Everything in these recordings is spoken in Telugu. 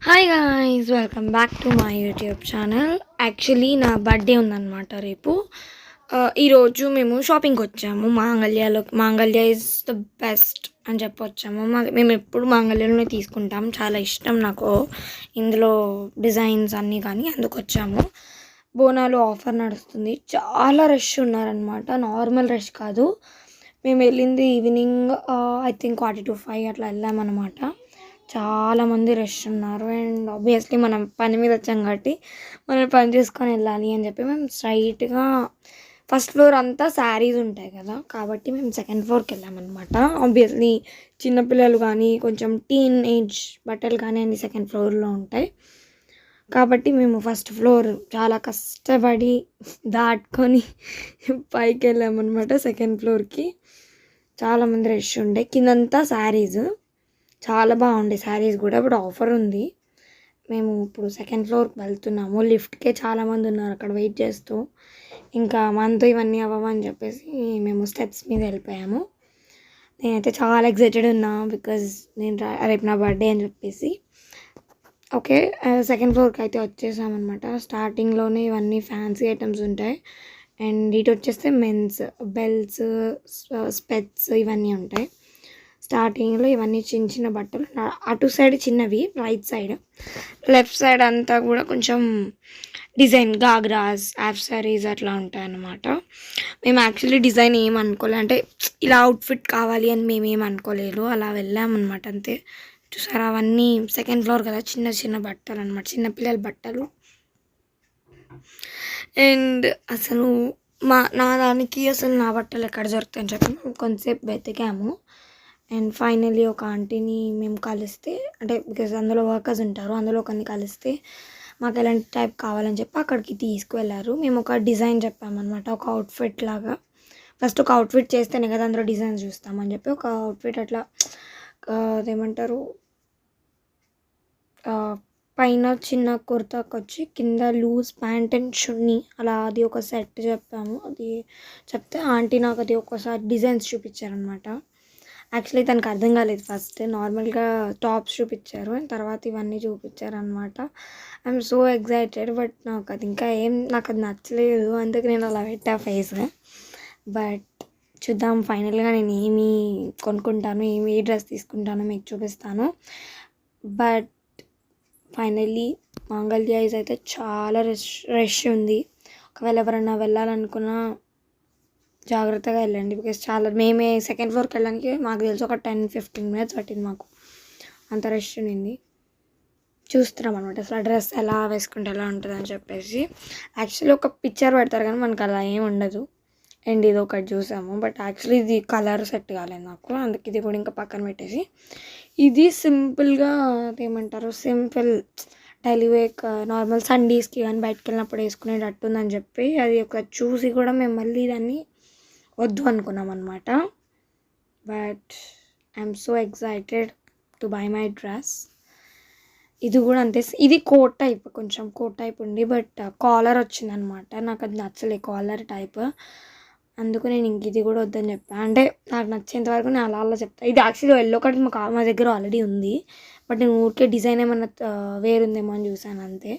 Hi guys, welcome back to my YouTube channel. Actually నా బర్త్డే ఉందన్నమాట రేపు. ఈరోజు మేము షాపింగ్కి వచ్చాము. మాంగళ్య ఈజ్ ద బెస్ట్ అని చెప్పి వచ్చాము. మేము ఎప్పుడు మాంగళ్యలోనే తీసుకుంటాం. చాలా ఇష్టం నాకు ఇందులో డిజైన్స్ అన్నీ, కానీ అందుకు వచ్చాము. బోనాలు ఆఫర్ నడుస్తుంది. చాలా రష్ ఉన్నారనమాట, నార్మల్ రష్ కాదు. మేము వెళ్ళింది ఈవినింగ్, ఐ థింక్ 4:45 అట్లా వెళ్ళామన్నమాట. చాలామంది రష్ ఉన్నారు. అండ్ ఆబ్వియస్లీ మనం పని మీద వచ్చాం కాబట్టి మనం పని చేసుకొని వెళ్ళాలి అని చెప్పి మేము స్ట్రైట్గా ఫస్ట్ ఫ్లోర్ అంతా శారీస్ ఉంటాయి కదా, కాబట్టి మేము సెకండ్ ఫ్లోర్కి వెళ్ళామన్నమాట. ఆబ్వియస్లీ చిన్నపిల్లలు కానీ కొంచెం టీన్ ఏజ్ బట్టలు కానీ అన్ని సెకండ్ ఫ్లోర్లో ఉంటాయి. కాబట్టి మేము ఫస్ట్ ఫ్లోర్ చాలా కష్టపడి దాటుకొని పైకి వెళ్ళామన్నమాట సెకండ్ ఫ్లోర్కి. చాలామంది రష్ ఉండే. కిందంతా శారీస్ చాలా బాగుండే శారీస్ కూడా. ఇప్పుడు ఆఫర్ ఉంది. మేము ఇప్పుడు సెకండ్ ఫ్లోర్కి వెళ్తున్నాము. లిఫ్ట్కే చాలామంది ఉన్నారు అక్కడ వెయిట్ చేస్తూ. ఇంకా మనతో ఇవన్నీ అవ్వమని చెప్పేసి మేము స్టెప్స్ మీద వెళ్ళిపోయాము. నేనైతే చాలా ఎక్సైటెడ్ ఉన్నా, బికాజ్ నేను రేపు నా బర్త్డే అని చెప్పేసి. ఓకే, సెకండ్ ఫ్లోర్కి అయితే వచ్చేసామన్నమాట. స్టార్టింగ్లోనే ఇవన్నీ ఫ్యాన్సీ ఐటమ్స్ ఉంటాయి. అండ్ ఇటు వచ్చేస్తే మెన్స్ బెల్ట్స్, స్పెట్స్ ఇవన్నీ ఉంటాయి. స్టార్టింగ్లో ఇవన్నీ చిన్న చిన్న బట్టలు. అటు సైడ్ చిన్నవి, రైట్ సైడ్. లెఫ్ట్ సైడ్ అంతా కూడా కొంచెం డిజైన్ గాగ్రాస్, యాప్ సారీస్ అట్లా ఉంటాయి అన్నమాట. మేము యాక్చువల్లీ డిజైన్ ఏం అనుకోలేదు, అంటే ఇలా అవుట్ఫిట్ కావాలి అని మేము ఏం అనుకోలేదు. అలా వెళ్ళామన్నమాట అంతే. చూసారా, అవన్నీ సెకండ్ ఫ్లోర్ కదా, చిన్న చిన్న బట్టలు అనమాట, చిన్నపిల్లల బట్టలు. అండ్ అసలు నా దానికి అసలు నా బట్టలు ఎక్కడ దొరుకుతాయని చెప్పి మేము కొంతసేపు వెతికాము. అండ్ ఫైనల్లీ ఒక ఆంటీని మేము కలిస్తే, అంటే బికాజ్ అందులో వర్కర్స్ ఉంటారు, అందులో ఒకరిని కలిస్తే మాకు ఎలాంటి టైప్ కావాలని చెప్పి అక్కడికి తీసుకువెళ్ళారు. మేము ఒక డిజైన్ చెప్పామన్నమాట, ఒక అవుట్ఫిట్ లాగా. ఫస్ట్ ఒక అవుట్ఫిట్ చేస్తేనే కదా అందులో డిజైన్స్ చూస్తామని చెప్పి ఒక అవుట్ఫిట్ అట్లా అదేమంటారు, పైన చిన్న కుర్తాకి వచ్చి కింద లూజ్ ప్యాంట్ అండ్ చున్నీ, అలా అది ఒక సెట్ చెప్పాము. అది చెప్తే ఆంటీ నాకు అది ఒకసారి డిజైన్స్ చూపించారనమాట. యాక్చువల్లీ తనకు అర్థం కాలేదు. ఫస్ట్ నార్మల్గా టాప్స్ చూపించారు, అండ్ తర్వాత ఇవన్నీ చూపించారు అనమాట. ఐఎమ్ సో ఎగ్జైటెడ్, బట్ నాకు అది ఇంకా నాకు అది నచ్చలేదు, అందుకే నేను అలా పెట్టా ఫేస్. బట్ చూద్దాం ఫైనల్గా నేను ఏమి కొనుక్కుంటాను, ఏ డ్రెస్ తీసుకుంటానో మీకు చూపిస్తాను. బట్ ఫైనల్లీ మాంగళ్య అయితే చాలా రష్ ఉంది. ఒకవేళ ఎవరైనా వెళ్ళాలనుకున్నా జాగ్రత్తగా వెళ్ళండి, బికాస్ మేమే సెకండ్ ఫ్లోర్కి వెళ్ళడానికి మాకు తెలిసి ఒక 10-15 మినిట్స్ పట్టింది మాకు, అంత రష్ ఉండింది. చూస్తున్నాం అనమాట అసలు డ్రెస్ ఎలా వేసుకుంటే ఎలా ఉంటుంది అని చెప్పేసి. యాక్చువల్లీ ఒక పిక్చర్ పెడతారు కానీ మనకు అలా ఏమి ఉండదు. అండ్ ఇది ఒకటి చూసాము, బట్ యాక్చువల్లీ ఇది కలర్ సెట్ కాలేదు నాకు, అందుకే ఇది కూడా ఇంకా పక్కన పెట్టేసి ఇది సింపుల్గా ఏమంటారు, సింపుల్ డైలీ వేక్ నార్మల్ సండేస్కి కానీ బయటకు వెళ్ళినప్పుడు వేసుకునేటట్టు ఉందని చెప్పి అది ఒక చూసి కూడా మేము మళ్ళీ దాన్ని వద్దు అనుకున్నాం అనమాట. But I'm so excited to buy my dress. ఇది కూడా అంతే, ఇది కోట్ టైప్, కొంచెం కోట్ టైప్ ఉంది, బట్ కాలర్ వచ్చిందనమాట. నాకు అది నచ్చలే కాలర్ టైప్, అందుకు నేను ఇంక ఇది కూడా వద్దని చెప్పాను. అంటే నాకు నచ్చేంత వరకు నేను అలా చెప్తాను. ఇది యాక్చువల్లీ ఎల్లో కట్ మా దగ్గర ఆల్రెడీ ఉంది, బట్ నేను ఊరికే డిజైన్ ఏమన్నా వేరుందేమో అని చూసాను అంతే.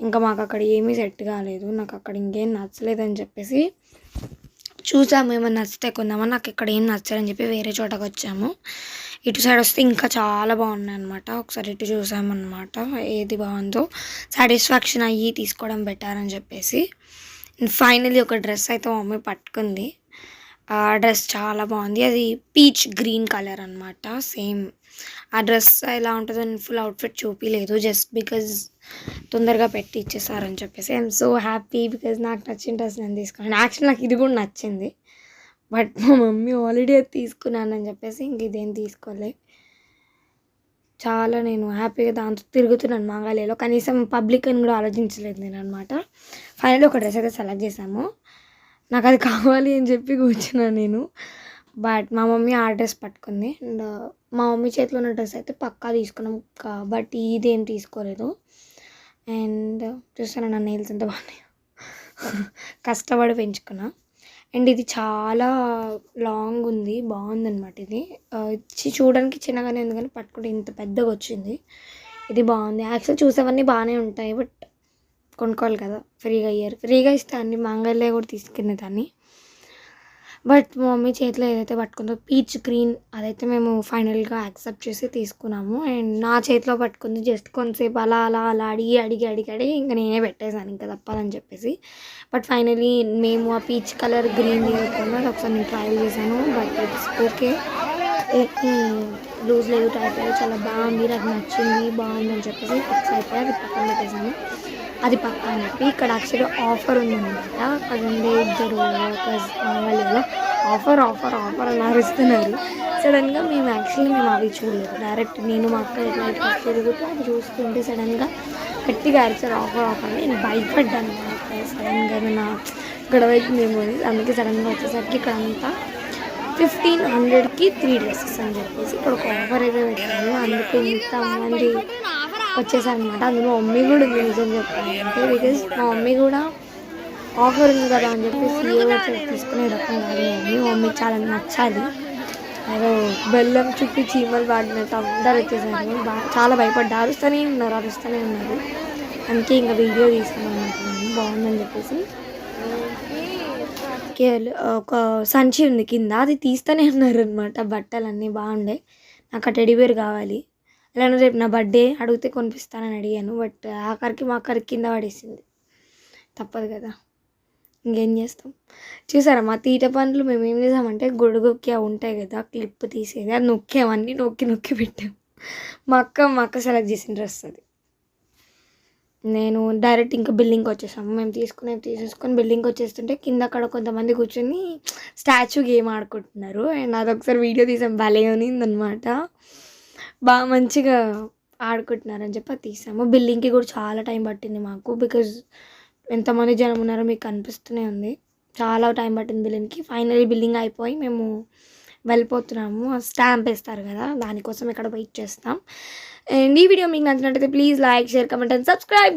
ఇంకా మాకు అక్కడ ఏమీ సెట్ కాలేదు, నాకు అక్కడ ఇంకేం నచ్చలేదని చెప్పేసి చూసాము. ఏమన్నా నచ్చితే కొందామని, నాకు ఇక్కడ ఏం నచ్చదని చెప్పి వేరే చోటకి వచ్చాము. ఇటు సైడ్ వస్తే ఇంకా చాలా బాగున్నాయి అనమాట. ఒకసారి ఇటు చూసామన్నమాట, ఏది బాగుందో సాటిస్ఫాక్షన్ అయ్యి తీసుకోవడం బెటర్ అని చెప్పేసి. ఫైనల్లీ ఒక డ్రెస్ అయితే మా మమ్మీ పట్టుకుంది. ఆ డ్రెస్ చాలా బాగుంది, అది పీచ్ గ్రీన్ కలర్ అనమాట. సేమ్ ఆ డ్రెస్ ఎలా ఉంటుందో నేను ఫుల్ అవుట్ఫిట్ చూపించలేదు, జస్ట్ బికాజ్ తొందరగా పెట్టి ఇచ్చేసారని చెప్పేసి. ఐఎమ్ సో హ్యాపీ, బికాజ్ నాకు నచ్చిన డ్రెస్ నేను తీసుకున్నాను. యాక్చువల్లీ నాకు ఇది కూడా నచ్చింది, బట్ మా మమ్మీ ఆల్రెడీ అది తీసుకున్నానని చెప్పేసి ఇంక ఇదేం తీసుకోలే. చాలా నేను హ్యాపీగా దాంతో తిరుగుతున్నాను మాంగళ్యలో, కనీసం పబ్లిక్ అని కూడా ఆలోచించలేదు నేను అనమాట. ఫైనల్లీ ఒక డ్రెస్ అయితే సెలెక్ట్ చేసాము, నాకు అది కావాలి అని చెప్పి కూర్చున్నాను నేను. బట్ మా మమ్మీ ఆ డ్రెస్ పట్టుకుంది, అండ్ మా మమ్మీ చేతిలో ఉన్న డ్రెస్ అయితే పక్కా తీసుకున్నాం, బట్ ఇదేం తీసుకోలేదు. అండ్ చూస్తాను నా నెయిల్స్ ఎంత బాగున్నాయి, కష్టపడి పెంచుకున్నా. అండ్ ఇది చాలా లాంగ్ ఉంది, బాగుందన్నమాట. ఇది చూడడానికి చిన్నగానే ఉంది కానీ పట్టుకుంటే ఇంత పెద్దగా వచ్చింది. ఇది బాగుంది. యాక్చువల్ చూసేవన్నీ బాగానే ఉంటాయి, బట్ కొనుక్కోవాలి కదా, ఫ్రీగా ఇయ్యరు. ఫ్రీగా ఇస్తే అన్ని మంగళే కూడా తీసుకునేదాన్ని. బట్ మా మమ్మీ చేతిలో ఏదైతే పట్టుకుందో పీచ్ గ్రీన్, అదైతే మేము ఫైనల్గా యాక్సెప్ట్ చేసి తీసుకున్నాము. అండ్ నా చేతిలో పట్టుకుంది జస్ట్ కొంతసేపు అలా అలా అలా అడిగి ఇంకా నేనే పెట్టేశాను, ఇంకా తప్పదని చెప్పేసి. బట్ ఫైనలీ మేము ఆ పీచ్ కలర్ గ్రీన్ తీసుకున్నాం. అది ఒకసారి నేను ట్రయల్ చేశాను, బట్ ఇట్స్ ఓకే, లూజ్ లేదు, టైట్ లేదు, చాలా బాగుంది, నాకు నచ్చింది, బాగుందని చెప్పేసి ఫిక్స్ అయిపోయి అది పక్కన పెట్టేశాను. అది పక్కన చెప్పి ఇక్కడ యాక్చువల్గా ఆఫర్ ఉందన్నమాట. అదండి ఇద్దరు వర్కర్స్ వాళ్ళు ఆఫర్ అని అరుస్తున్నారు. సడన్గా మేము అవి చూడలేదు, డైరెక్ట్ నేను మా అక్క ఎట్లా తిరుగుతూ అది చూస్తుంటే సడన్గా గట్టిగా అరిచారు ఆఫర్ నేను భయపడ్డాను. సడన్గా ఏమైనా గొడవ అవుతుందేమో అని, అందుకే సడన్గా వచ్చేసరికి ఇక్కడ అంతా 1500కి 3 డ్రెస్సెస్ అని చెప్పేసి ఇక్కడ ఒక ఆఫర్ అయితే పెట్టాను. అందుకే ఇంతమంది వచ్చేసారనమాట. అందులో మమ్మీ కూడా ఉంది, నిజం చెప్పాలంటే, బికాజ్ మా మమ్మీ కూడా ఆఫర్ ఉంది కదా అని చెప్పేసి ఏదో తీసుకునే రకం కాదు. మమ్మీకి చాలా నచ్చాలి. ఏదో బెల్లం చుట్టూ చీమలు వాడినట్టు అందరు వచ్చేసారు. చాలా భయపడ్డా, అరుస్తూనే ఉన్నారు. అందుకే ఇంకా వీడియో తీసుకున్నాను, బాగుందని చెప్పేసి. ఒక సంచి ఉంది కింద, అది తీస్తూనే ఉన్నారు అనమాట. బట్టలన్నీ బాగుండే. నాకు ఆ టెడ్డీబేర్ కావాలి, ఎలానో రేపు నా బర్త్డే, అడిగితే కొనిపిస్తానని అడిగాను. బట్ మా అక్కడికి కింద పడేసింది, తప్పదు కదా, ఇంకేం చేస్తాం. చూసారా మా తీట పనులు. మేము ఏం చేసామంటే గొడుగుకి అవి ఉంటాయి కదా, క్లిప్ తీసేది, అది నొక్కామన్నీ నొక్కి పెట్టాము. మా అక్క సెలెక్ట్ చేసిన డ్రెస్ అది. నేను డైరెక్ట్ ఇంకా బిల్డింగ్కి వచ్చేసాము. మేము తీసేసుకొని బిల్డింగ్కి వచ్చేస్తుంటే కింద అక్కడ కొంతమంది కూర్చొని స్టాచ్యూ గేమ్ ఆడుకుంటున్నారు. అండ్ అదొకసారి వీడియో తీసాం, భలే ఉన్నిందనమాట. బాగా మంచిగా ఆడుకుంటున్నారని చెప్పి అది తీసాము. బిల్డింగ్కి కూడా చాలా టైం పట్టింది మాకు, బికాజ్ ఎంతమంది జనం ఉన్నారో మీకు కనిపిస్తూనే ఉంది. చాలా టైం పట్టింది బిల్డింగ్కి. ఫైనల్లీ బిల్డింగ్ అయిపోయి మేము వెళ్ళిపోతున్నాము. స్టాంప్ వేస్తారు కదా, దానికోసం ఇక్కడ వెయిట్ చేస్తాం. అండ్ ఈ వీడియో మీకు నచ్చినట్టయితే please like, share, comment and subscribe.